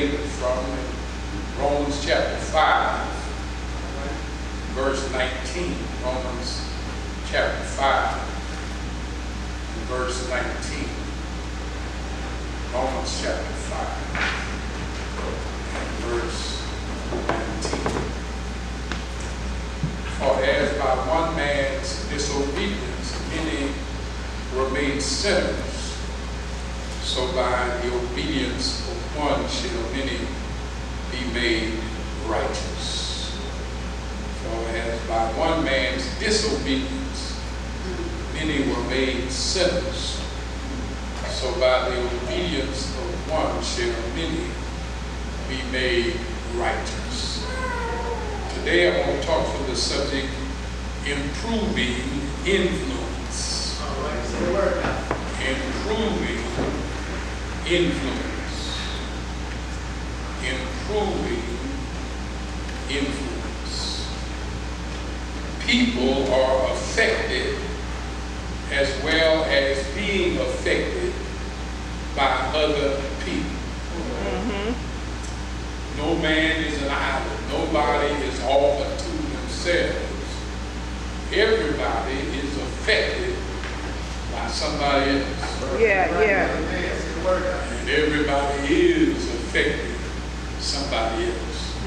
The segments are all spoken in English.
later from Romans chapter 5, verse 19. Romans chapter 5, verse 19. Romans chapter 5, and verse 19. For as by one man's disobedience many were made sinners, so by the obedience of one shall many be made righteous. For as by one man's disobedience many were made sinners, so by the obedience of one shall many be made righteous. Today I want to talk from the subject, improving influence. All right, say the word now. Improving influence. Improving influence. People are affected as well as being affected by other people. No man is an island. Nobody is all but to themselves. Everybody is affected by somebody else. Yeah. Say the word now. And everybody is affecting somebody else.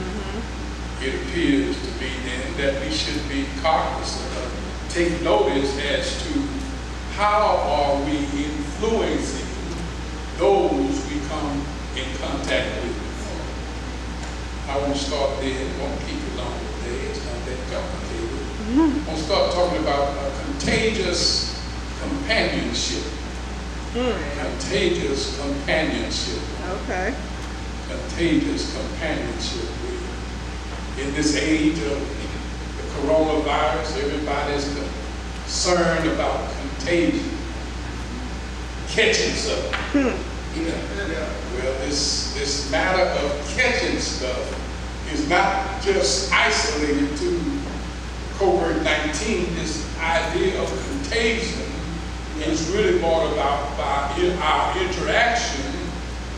It appears to be then that we should be cognizant of, take notice as to how are we influencing those we come in contact with. I won't start there, won't keep it long today, it's not that complicated. I'll start talking about contagious companionship. Contagious companionship. Okay. Contagious companionship. In this age of the coronavirus, everybody's concerned about contagion, catching stuff. Well, this matter of catching stuff is not just isolated to COVID-19. This idea of contagion is really brought about by our interaction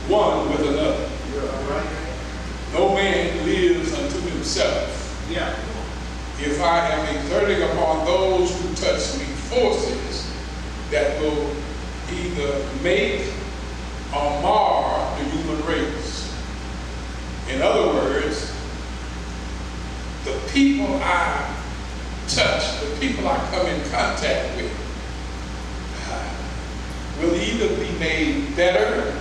one with another. No man lives unto himself. Yeah. If I am exerting upon those who touch me forces that will either make or mar the human race. In other words, the people I touch, the people I come in contact with, will either be made better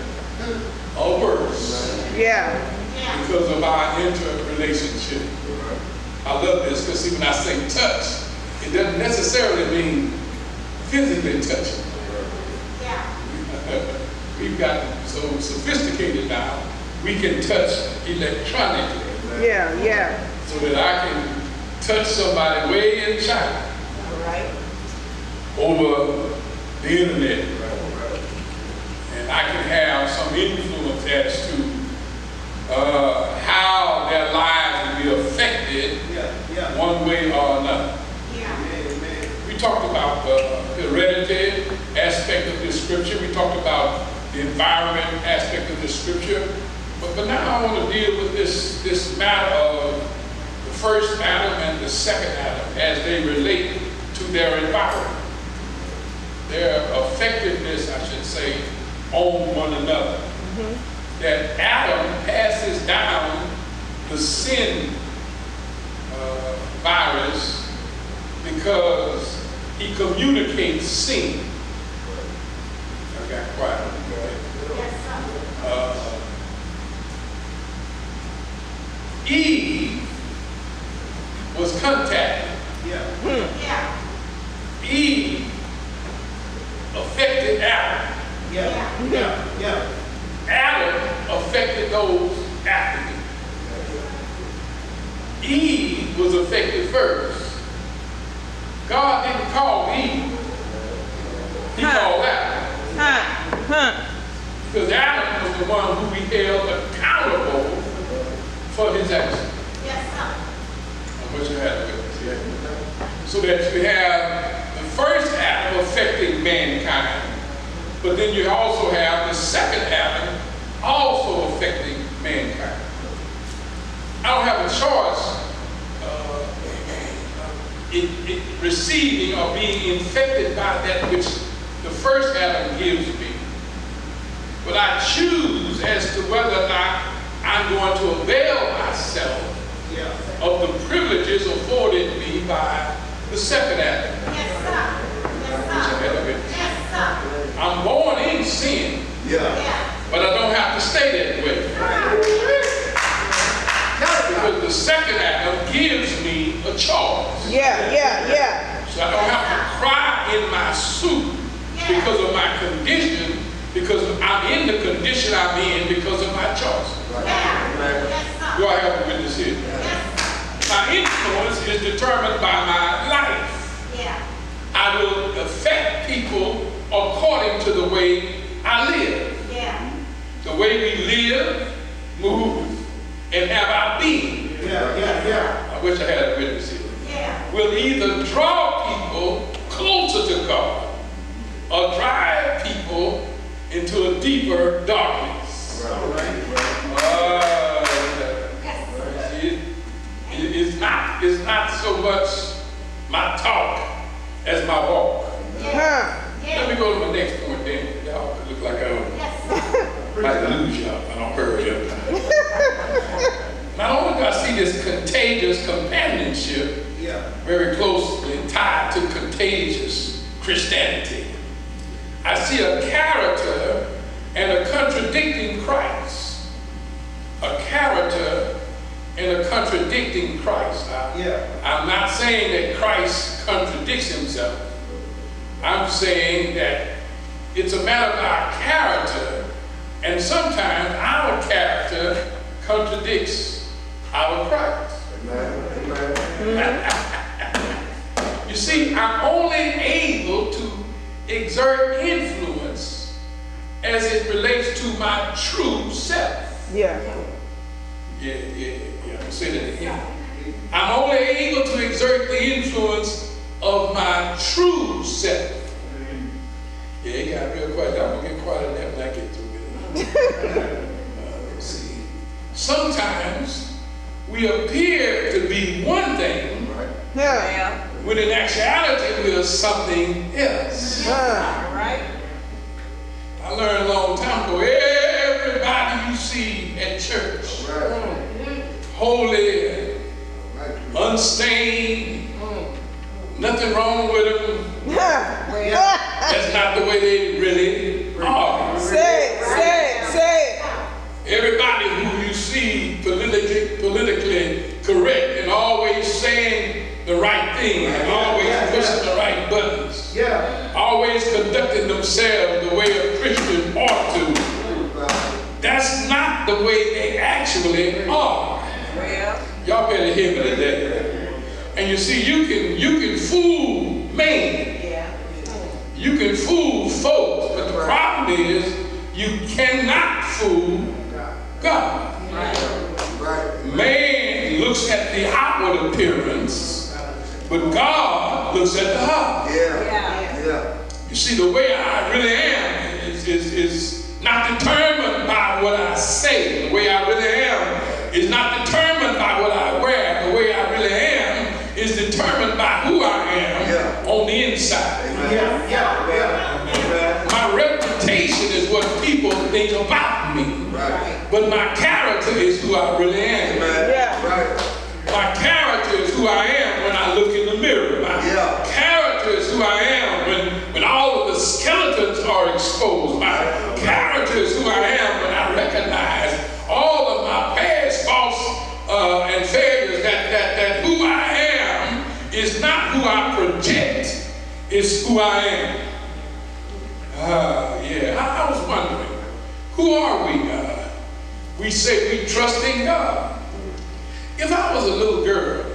or worse. Yeah. Because of our interrelationship. I love this because see, when I say touch, it doesn't necessarily mean physically touching. We've gotten so sophisticated now, we can touch electronically. Yeah. So that I can touch somebody way in China. Over the internet. And I can have some influence as to how their lives will be affected one way or another. We talked about the heredity aspect of this scripture. We talked about the environment aspect of this scripture. But now I want to deal with this matter of the first Adam and the second Adam as they relate to their environment. Their effectiveness, I should say, on one another. That Adam passes down the sin virus because he communicates sin. I got quiet. Eve was contacted. Eve affected Adam. Adam affected those after him. Eve was affected first. God didn't call Eve. He called Adam. Because Adam was the one who he held accountable for his actions. I want you to have it. So that you have the first Adam affecting mankind, but then you also have the second Adam also affecting mankind. I don't have a choice in receiving or being infected by that which the first Adam gives me. But I choose as to whether or not I'm going to avail myself of the privileges afforded me by the second Adam. Yes, sir. Yes, sir. I'm born in sin, but I don't have to stay that way. Because the second Adam gives me a choice. So I don't have to cry in my soup because of my condition, because I'm in the condition I'm in because of my choice. Do I have a witness here? My influence is determined by my life. I will affect people according to the way I live. The way we live, move, and have our being. I wish I had a witness here. Will either draw people closer to God or drive people into a deeper darkness. It's not so much my talk as my walk. Let me go to my next point then. Y'all look like I might lose y'all if I don't hurry up. Not only do I see this contagious companionship very closely tied to contagious Christianity, I see a character and a contradicting Christ. A character and a contradicting Christ. I'm not saying that Christ contradicts himself. I'm saying that it's a matter of our character, and sometimes our character contradicts our Christ. You see, I'm only able to exert influence as it relates to my true self. I'm saying it again. I'm only able to exert the influence of my true self. It got real quiet. I'm going to get quiet on that when I get through it. Let's see. Sometimes we appear to be one thing, when in actuality we are something else. I learned a long time ago, everybody you see at church, holy, unstained, nothing wrong with them. That's not the way they really are. Say it. Everybody who you see politically correct and always saying the right thing and always pushing the right buttons, always conducting themselves the way a Christian ought to, that's not the way they actually are. Y'all better hear me today. And you see, you can fool man. You can fool folks, but the problem is you cannot fool God. Man looks at the outward appearance, but God looks at the heart. You see, the way I really am is not determined by what I say. The way I really am is not determined by what I wear. The way I really am is determined by who I am on the inside. My reputation is what people think about me. But my character is who I really am. My character is who I am when I look in the mirror. My character is who I am when all of the skeletons are exposed. My character is who I am when I recognize all of my past faults and failures, that who I am is not who I project, it's who I am. I was wondering, who are we? We say we trust in God. If I was a little girl,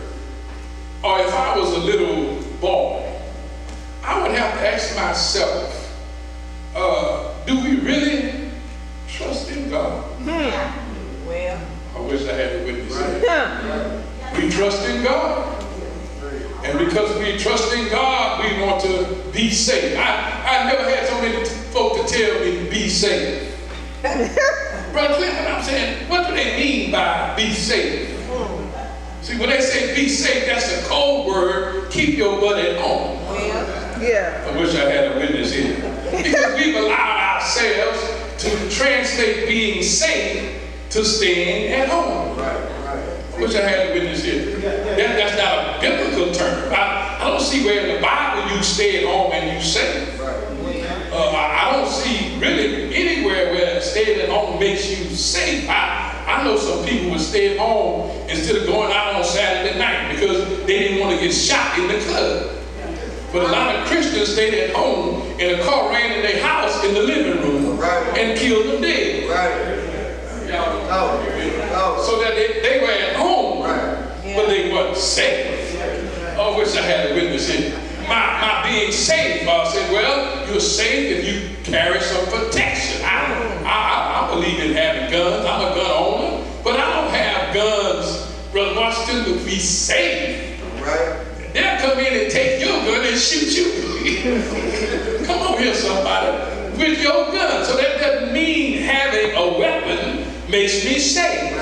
or if I was a little boy, I would have to ask myself, do we really trust in God? I wish I had a witness here. We trust in God. And because we trust in God, we want to be saved. I never had so many folk to tell me, be saved. Brother Clinton, I'm saying, what do they mean by be safe? See, when they say be safe, that's a code word. Keep your butt at home. Yeah. I wish I had a witness here. Because we've allowed ourselves to translate being safe to staying at home. I wish I had a witness here. That's not a biblical term. I don't see where in the Bible you stay at home and you safe. I don't see really anywhere where staying at home makes you safe. I know some people would stay at home instead of going out on Saturday night because they didn't want to get shot in the club. But a lot of Christians stayed at home and a car ran in their house in the living room and killed them dead. So that they were at home, but they weren't safe. Oh, I wish I had a witness here. My being safe, I said, well, you're safe if you carry some protection. I believe in having guns. I'm a gun owner, but I don't have guns, Brother Washington, to be safe. They'll come in and take your gun and shoot you. Come on here, somebody, with your gun. So that doesn't mean having a weapon makes me safe.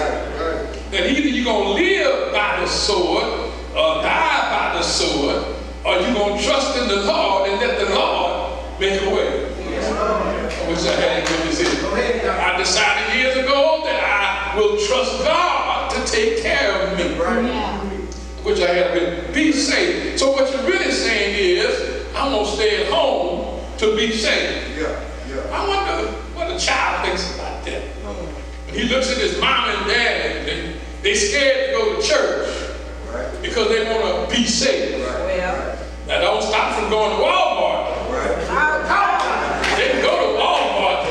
That either you're going to live by the sword or die by the sword, or you're going to trust in the Lord and let the Lord make a way. I wish I had a witness here. I decided years ago that I will trust God to take care of me. Which I had been. Be safe. So what you're really saying is, I'm going to stay at home to be safe. I wonder what a child thinks about that. When he looks at his mom and dad, they're scared to go to church because they want to be safe. That don't stop from going to Walmart. They can go to Walmart.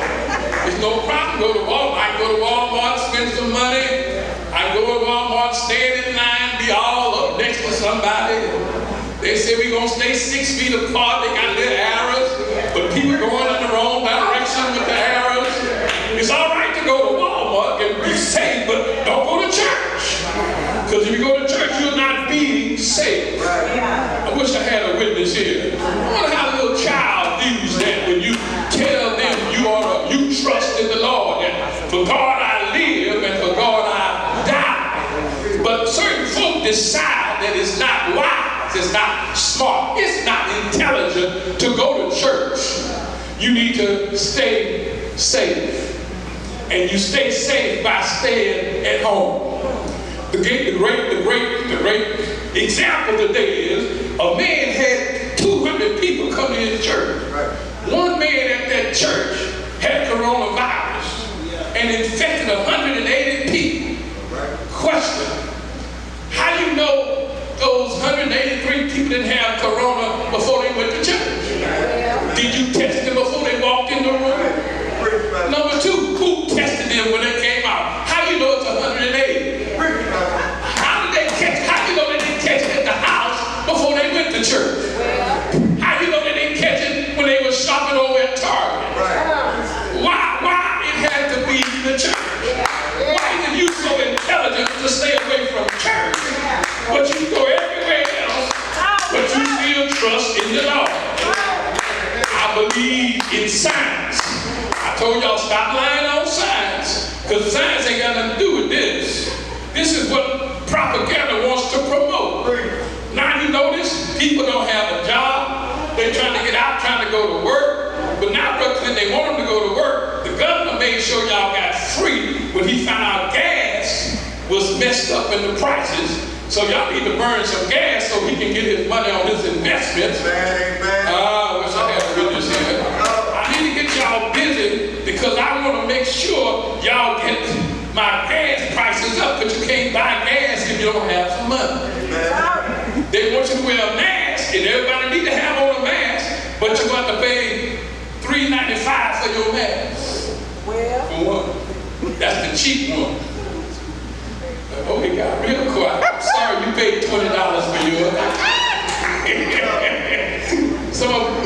There's no problem. Go to Walmart. I can go to Walmart, spend some money. I can go to Walmart, stand in line, be all up next to somebody. They say we're going to stay 6 feet apart. They got little arrows, but people going in the wrong direction with the arrows. It's all right to go to Walmart and be safe, but don't go to church. Because if you go to church, you're not being safe. I wish I had a witness here. I wonder how a little child views that when you tell them you trust in the Lord, and for God I live and for God I die. But certain folk decide that it's not wise, it's not smart, it's not intelligent to go to church. You need to stay safe. And you stay safe by staying at home. The great example today is a man had 200 people come to his church. One man at that church had coronavirus and infected 180 people. Question: how do you know those 183 people didn't have corona before they went to church? Did you test them before they walked in the room? Number two, who tested them when they came out? How do you know it's 180? How do you know they didn't catch it at the house before they went to church? How do you know they didn't catch it when they were shopping over at Target? Why it had to be the church? Why are you so intelligent to stay away from church, but you go everywhere else, but you still trust in the Lord? I believe in science. I told y'all stop lying on science, because science ain't got nothing to do with this. This is what propaganda wants to promote. Now you notice people don't have a job. They're trying to get out, trying to go to work. But now, Brooklyn, they want them to go to work. The governor made sure y'all got free when he found out gas was messed up in the prices. So y'all need to burn some gas so he can get his money on his investments. I wish I had a witness here. I need to get y'all busy because I want to make sure y'all get my gas prices up, but you can't buy gas if you don't have some money. They want you to wear a mask, and everybody need to have on a mask, but you're going to pay $3.95 for your mask. For one. That's the cheap one. Oh, it got real quiet. I'm sorry you paid $20 for yours.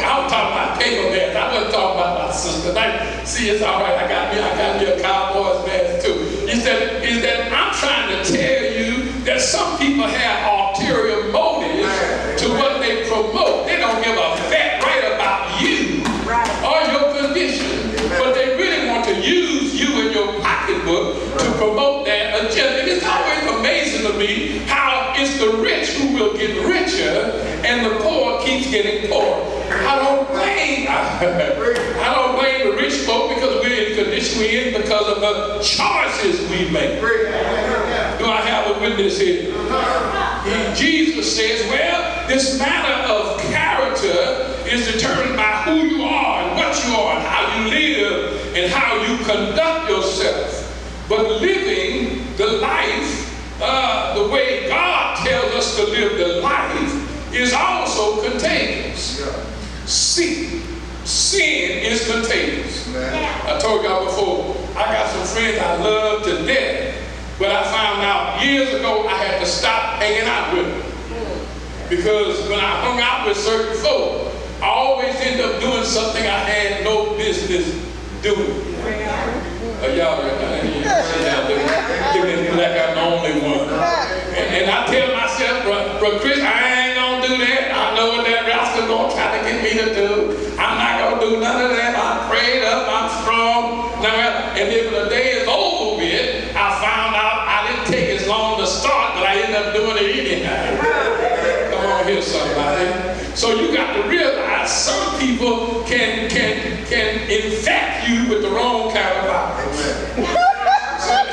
I'll talk about paper mask. I wasn't talking about my sister. See, it's all right. I got me a Cowboys mask too. Is that I'm trying to tell you that some people have ulterior motives to what they promote. They don't give a fat right about you or your condition, but they really want to use you in your pocket to promote that agenda. It's always amazing to me how it's the rich who will get richer and the poor keeps getting poorer. I don't blame the rich folk because we're in the condition we're in because of the choices we make. Do I have a witness here? Jesus says, well, this matter of character is determined by who you are and what you are and how you live and how you conduct yourself. But living the life the way God tells us to live the life is also contagious. Sin is contagious. I told y'all before, I got some friends I love to death, but I found out years ago I had to stop hanging out with them. Because when I hung out with certain folk, I always end up doing something I had no business doing. Y'all looking at me like I'm the only one. And I tell myself, bro, Chris, I ain't gonna do that. I know what that rascal gonna try to get me to do. I'm not gonna do none of that. I'm prayed up, I'm strong. And then when the day is over with, I found out I didn't take as long to start, but I ended up doing it anyhow. Come on here, somebody. So you got to realize some people can infect you with the wrong kind of violence.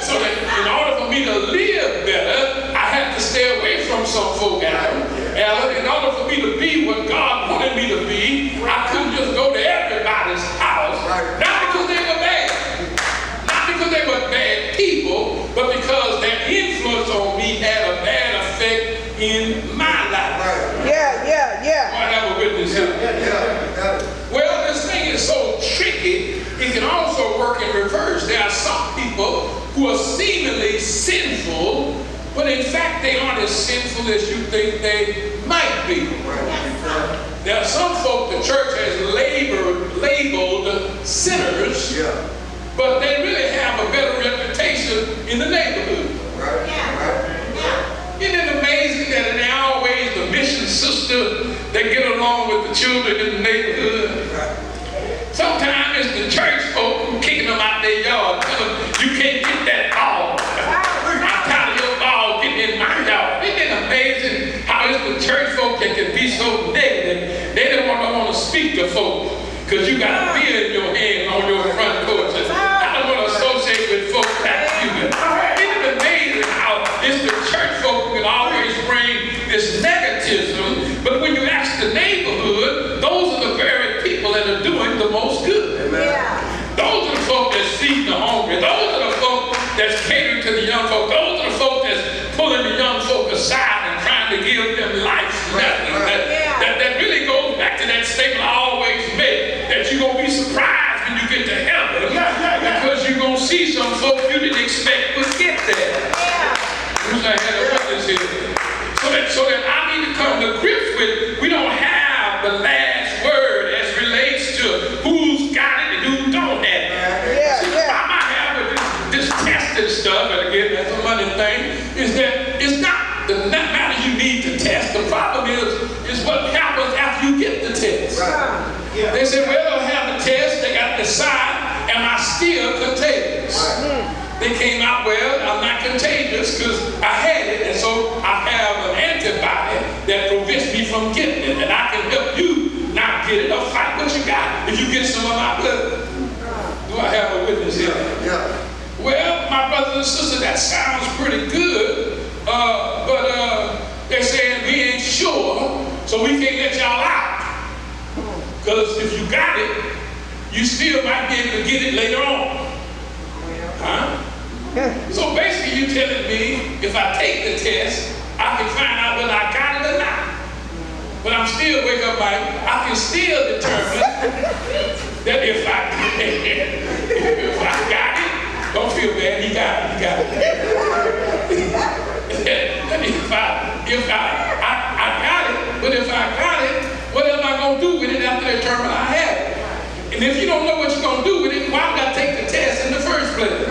So that in order for me to live better, I had to stay away from some folk, Alan. In order for me to be what God wanted me to be, I couldn't just go to everybody's house. Not because they were bad. Not because they were bad people, but because their influence on me had a bad effect in my life. I have a witness here. Well, this thing is so tricky, it can also work in reverse. There are some people who are seemingly sinful, but in fact they aren't as sinful as you think they might be. There are some folk the church has labeled sinners, but they really have a better reputation in the neighborhood. Isn't it amazing that they're always the mission sister that get along with the children in the neighborhood? Sometimes it's the church folk who kicking them out their yard, tell them, you can't get that ball. I'm tired of your ball getting in my yard. Isn't it amazing how it's the church folk that can be so negative? They don't want to speak to folk because you got a beer in your hand on your front porch. I don't want to associate with folks like you. Isn't it amazing how it's the church folk who can always bring this negativism, but when you ask the neighborhood, those are the very people that are doing the most good. Those are the folk that feed the hungry. Those are the folk that's catering to the young folk. Those are the folk that's pulling the young folk aside and trying to give them life lessons. That really goes back to that statement I always make, that you're going to be surprised when you get to heaven, because you're going to see some folk you didn't expect would get there. Who's I had a witness here? So that I need to come to grips with, we don't have the last word as relates to who's got it and who don't have it. I might have this testing stuff, and again, that's a money thing, is that it's not the matter you need to test. The problem is what happens after you get the test. They say, well, they'll have the test, they got to decide, am I still contagious? They came out, well, I'm not contagious because I had it, and so I have an antibody that prevents me from getting it, and I can help you not get it or fight what you got if you get some of my blood. Do I have a witness here? Well, my brothers and sisters, that sounds pretty good, but they're saying we ain't sure, so we can't let y'all out. Because if you got it, you still might be able to get it later on. So basically you're telling me if I take the test, I can find out whether I got it or not. But I'm still wake up like, I can still determine that if I got it, don't feel bad, he got it. if I got it, but if I got it, what am I going to do with it after they determine I have it? And if you don't know what you're going to do with it, why would I take the test in the first place?